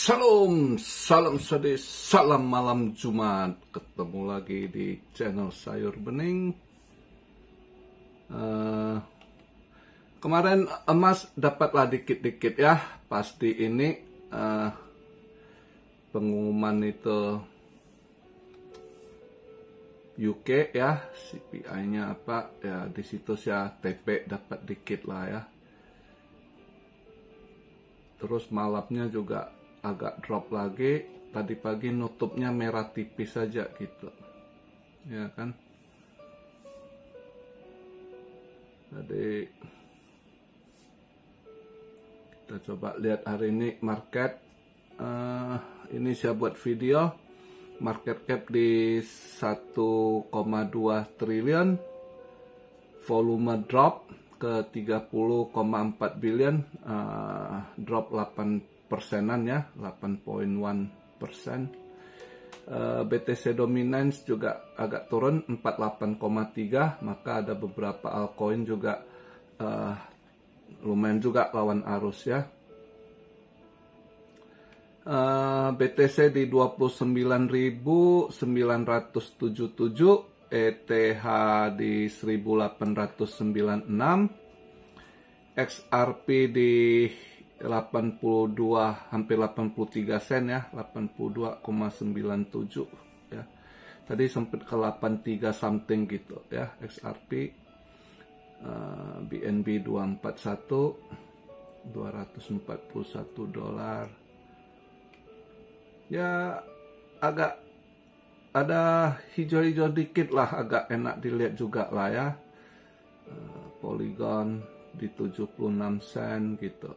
Salam, salam sedih, salam malam Jumat. Ketemu lagi di channel Sayur Bening. Kemarin emas dapatlah dikit-dikit ya. Pasti ini pengumuman itu UK ya, CPI-nya apa ya, di situs ya TP dapat dikit lah ya. Terus malamnya juga agak drop lagi. Tadi pagi nutupnya merah tipis saja gitu, ya kan. Jadi kita coba lihat hari ini market. Ini saya buat video market cap di 1,2 triliun, volume drop ke 30,4 billion, drop 8%-an ya, 8.1%. BTC dominance juga agak turun 48,3, maka ada beberapa altcoin juga lumayan juga lawan arus ya. BTC di 29.977, ETH di 1896, XRP di 82, hampir 83 sen ya, 82,97 ya. Tadi sempat ke 83 something gitu ya XRP. BNB 241, $241 ya, agak ada hijau-hijau dikit lah, agak enak dilihat juga lah ya. Polygon di 76 sen gitu.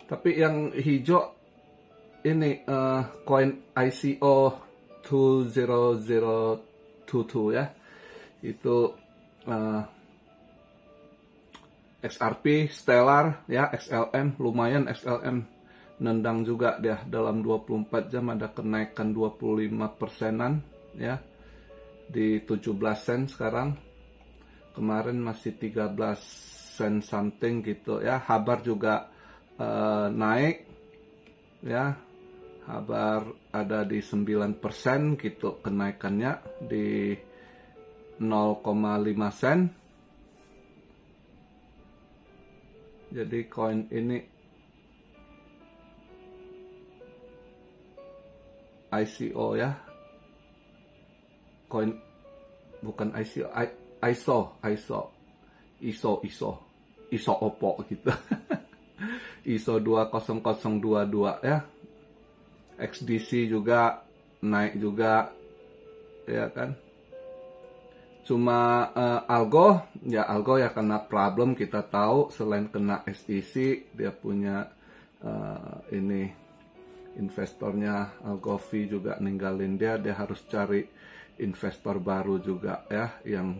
Tapi yang hijau ini coin ICO 20022 ya, itu XRP, Stellar ya, XLM lumayan, XLM nendang juga dia dalam 24 jam ada kenaikan 25%-an ya, di 17 sen sekarang. Kemarin masih 13 sen something gitu ya. Habar juga naik ya, Habar ada di 9% gitu kenaikannya, di 0,5 sen. Jadi koin ini ICO ya, koin bukan ICO, ISO Oppo gitu. ISO 20022 ya. XDC juga naik juga ya kan. Cuma Algo ya kena problem, kita tahu. Selain kena SEC, dia punya ini investornya Algovi juga ninggalin dia harus cari investor baru juga ya, yang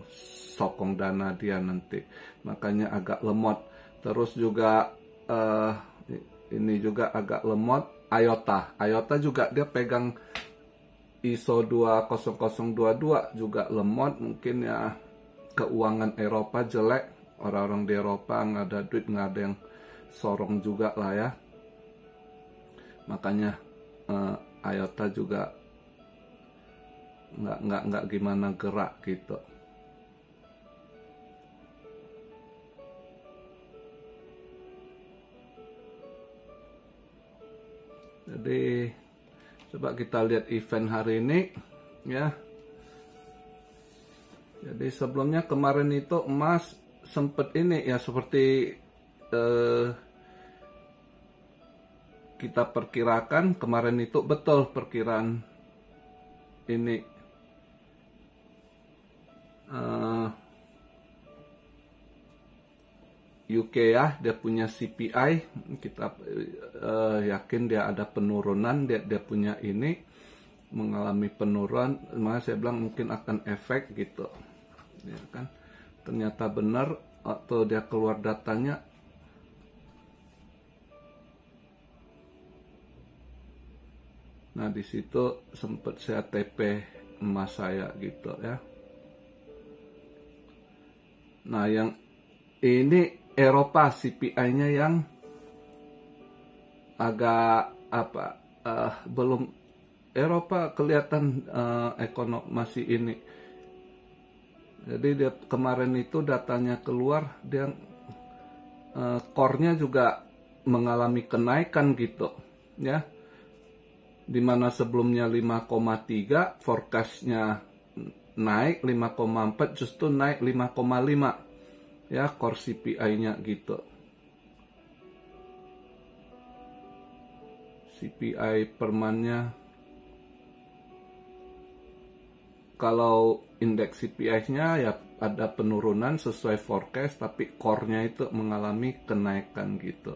sokong dana dia nanti, makanya agak lemot. Terus juga ini juga agak lemot IOTA juga, dia pegang ISO 20022 juga lemot. Mungkin ya keuangan Eropa jelek, orang-orang di Eropa nggak ada duit, nggak ada yang sorong juga lah ya. Makanya IOTA juga nggak gimana gerak gitu. Jadi coba kita lihat event hari ini ya. Jadi sebelumnya kemarin itu emas sempet ini ya, seperti kita perkirakan kemarin itu betul perkiraan ini UK ya, dia punya CPI, kita yakin dia ada penurunan, dia punya ini mengalami penurunan, makanya saya bilang mungkin akan efek gitu ya kan. Ternyata benar, atau dia keluar datanya nah, di situ sempat saya TP emas saya gitu ya. Nah, yang ini Eropa CPI-nya yang agak belum, Eropa kelihatan ekonomi masih ini. Jadi dia kemarin itu datanya keluar, dia core-nya juga mengalami kenaikan gitu ya. Dimana sebelumnya 5,3, forecast-nya naik 5,4, justru naik 5,5 ya core CPI-nya gitu. CPI permannya, kalau indeks CPI-nya ya ada penurunan sesuai forecast, tapi core-nya itu mengalami kenaikan gitu.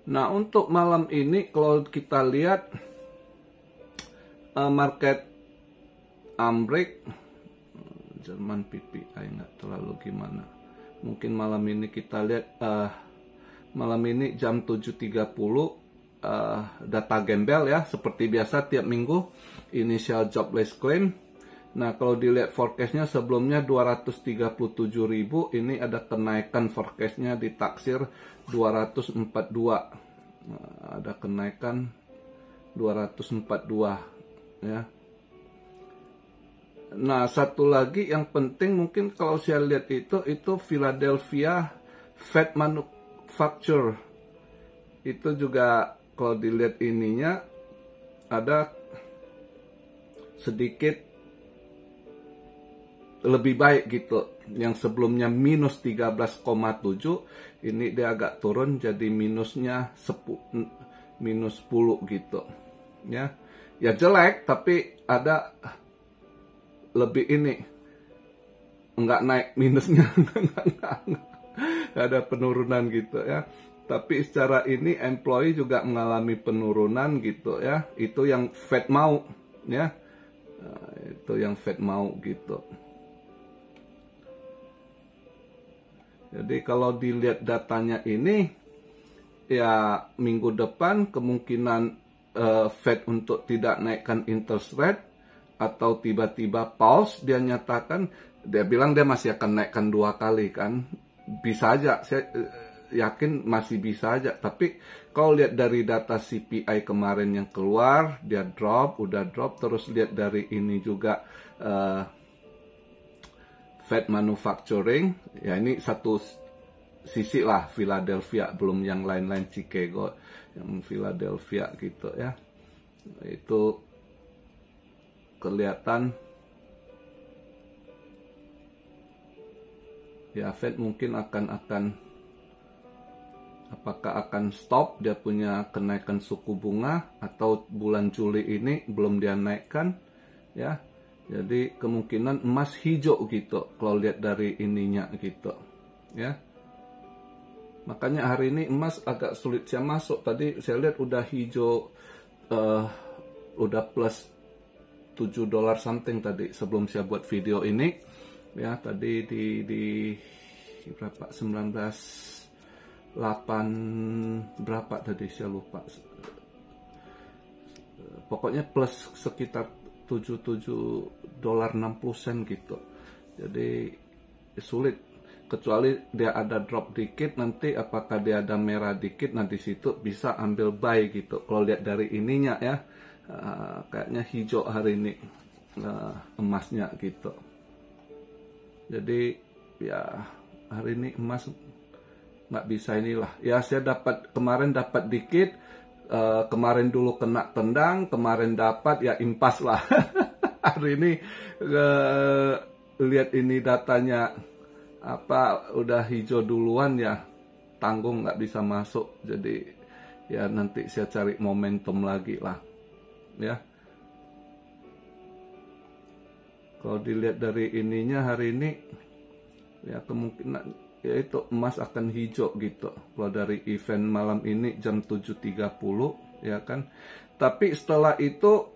Nah, untuk malam ini kalau kita lihat market Ambrek, Jerman PPI nggak terlalu gimana. Mungkin malam ini kita lihat malam ini jam 7.30 data gembel ya, seperti biasa tiap minggu, initial jobless claim. Nah, kalau dilihat forecastnya sebelumnya 237.000, ini ada kenaikan forecastnya ditaksir 242. Nah, ada kenaikan 242 ya. Nah, satu lagi yang penting mungkin kalau saya lihat itu Philadelphia Fed Manufacture. Itu juga kalau dilihat ininya ada sedikit lebih baik gitu. Yang sebelumnya minus 13,7, ini dia agak turun jadi minusnya minus 10 gitu. Ya. Ya jelek, tapi ada lebih ini, nggak naik minusnya, nggak ada penurunan gitu ya. Tapi secara ini employee juga mengalami penurunan gitu ya. Itu yang Fed mau ya. Nah, itu yang Fed mau gitu. Jadi kalau dilihat datanya ini ya, minggu depan kemungkinan Fed untuk tidak naikkan interest rate, atau tiba-tiba pause, dia nyatakan, dia bilang dia masih akan naikkan 2 kali kan. Bisa aja, saya yakin masih bisa aja. Tapi kalau lihat dari data CPI kemarin yang keluar, dia udah drop. Terus lihat dari ini juga Fed Manufacturing, ya ini satu sisi lah Philadelphia, belum yang lain-lain Chicago, yang Philadelphia gitu ya. Itu kelihatan ya, Fed mungkin akan apakah akan stop dia punya kenaikan suku bunga, atau bulan Juli ini belum dia naikkan ya. Jadi kemungkinan emas hijau gitu kalau lihat dari ininya gitu ya. Makanya hari ini emas agak sulit saya masuk. Tadi saya lihat udah hijau, udah plus $7 something tadi sebelum saya buat video ini ya. Tadi di berapa, 19.8 berapa tadi saya lupa, pokoknya plus sekitar $77.60 gitu. Jadi sulit, kecuali dia ada drop dikit, nanti apakah dia ada merah dikit, nah di situ bisa ambil buy gitu. Kalau lihat dari ininya ya, kayaknya hijau hari ini emasnya gitu. Jadi ya hari ini emas nggak bisa inilah ya. Saya kemarin dapat dikit, kemarin dulu kena tendang, kemarin dapat ya impas lah. Hari ini lihat ini datanya udah hijau duluan ya, tanggung, nggak bisa masuk. Jadi ya nanti saya cari momentum lagi lah ya. Kalau dilihat dari ininya hari ini ya, kemungkinan yaitu emas akan hijau gitu kalau dari event malam ini jam 7.30 ya kan. Tapi setelah itu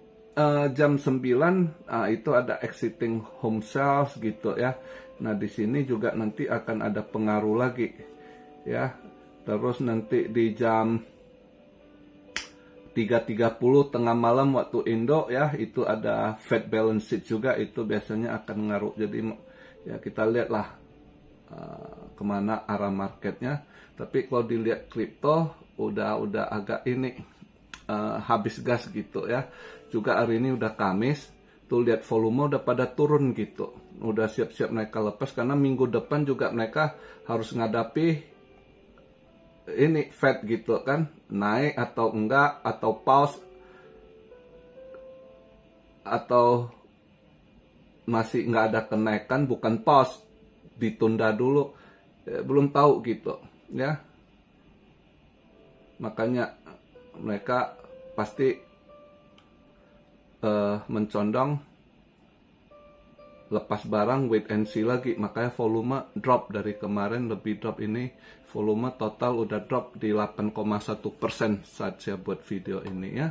jam 9 itu ada exiting home sales gitu ya. Nah di sini juga nanti akan ada pengaruh lagi ya. Terus nanti di jam 3.30 tengah malam waktu Indo ya, itu ada Fed balance sheet juga, itu biasanya akan ngaruh. Jadi Ya kita lihatlah kemana arah marketnya. Tapi kalau dilihat kripto udah agak ini habis gas gitu ya. Juga hari ini udah Kamis, tuh lihat volume udah pada turun gitu. Udah siap-siap mereka lepas karena minggu depan juga mereka harus ngadapi ini Fed gitu kan, naik atau enggak, atau pause atau masih nggak ada kenaikan, bukan pause, ditunda dulu, belum tahu gitu ya. Makanya mereka pasti mencondong lepas barang, wait and see lagi. Makanya volume drop dari kemarin, lebih drop ini. Volume total udah drop di 8,1% saat saya buat video ini ya.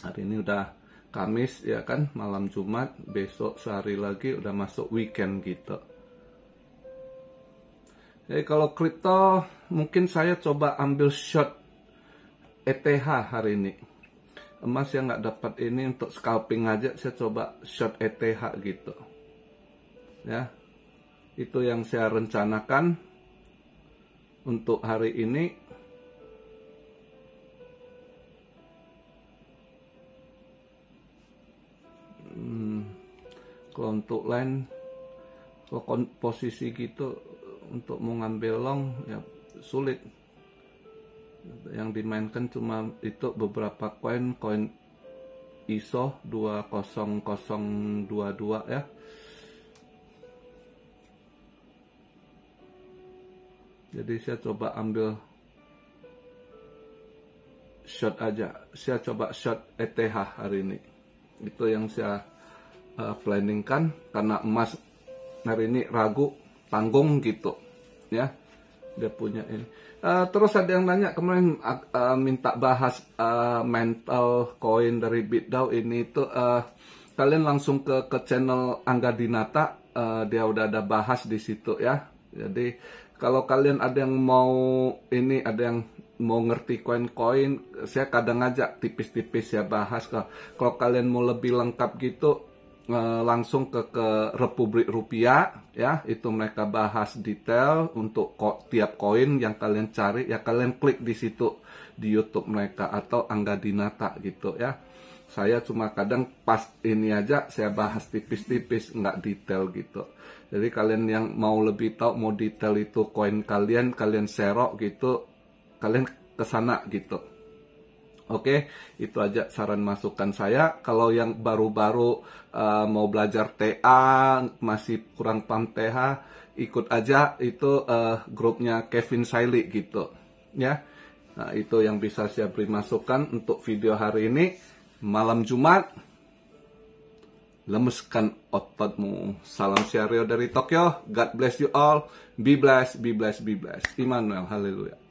Hari ini udah Kamis ya kan, malam Jumat, besok sehari lagi udah masuk weekend gitu. Jadi kalau kripto mungkin saya coba ambil short ETH hari ini. Emas yang nggak dapat ini untuk scalping aja, saya coba short ETH gitu. Ya, itu yang saya rencanakan untuk hari ini. Kalau untuk lain, kalau posisi gitu untuk mau ngambil long ya sulit. Yang dimainkan cuma itu beberapa koin ISO 20022 ya. Jadi saya coba ambil short aja. Saya coba short ETH hari ini. Itu yang saya planningkan, karena emas hari ini ragu, tanggung gitu ya, dia punya ini. Terus ada yang nanya kemarin minta bahas mental coin dari BitDAO ini itu, kalian langsung ke channel Angga Dinata, dia udah ada bahas di situ ya. Jadi kalau kalian ada yang mau ini, ada yang mau ngerti koin-koin, saya kadang aja tipis-tipis ya bahas. Kalau kalian mau lebih lengkap gitu, langsung ke Republik Rupiah ya, itu mereka bahas detail untuk tiap koin yang kalian cari ya. Kalian klik di situ di YouTube mereka, atau Angga Dinata gitu ya. Saya cuma kadang pas ini aja saya bahas tipis-tipis, nggak detail gitu. Jadi kalian yang mau lebih tahu, mau detail itu koin kalian serok gitu, kalian kesana gitu. Oke, itu aja saran masukan saya. Kalau yang baru-baru mau belajar TA, masih kurang paham TH, ikut aja itu grupnya Kevin Saili gitu ya. Nah, itu yang bisa saya beri masukan untuk video hari ini. Malam Jumat, lemeskan ototmu. Salam Syario dari Tokyo. God bless you all. Be blessed, be blessed, be blessed. Immanuel, haleluya.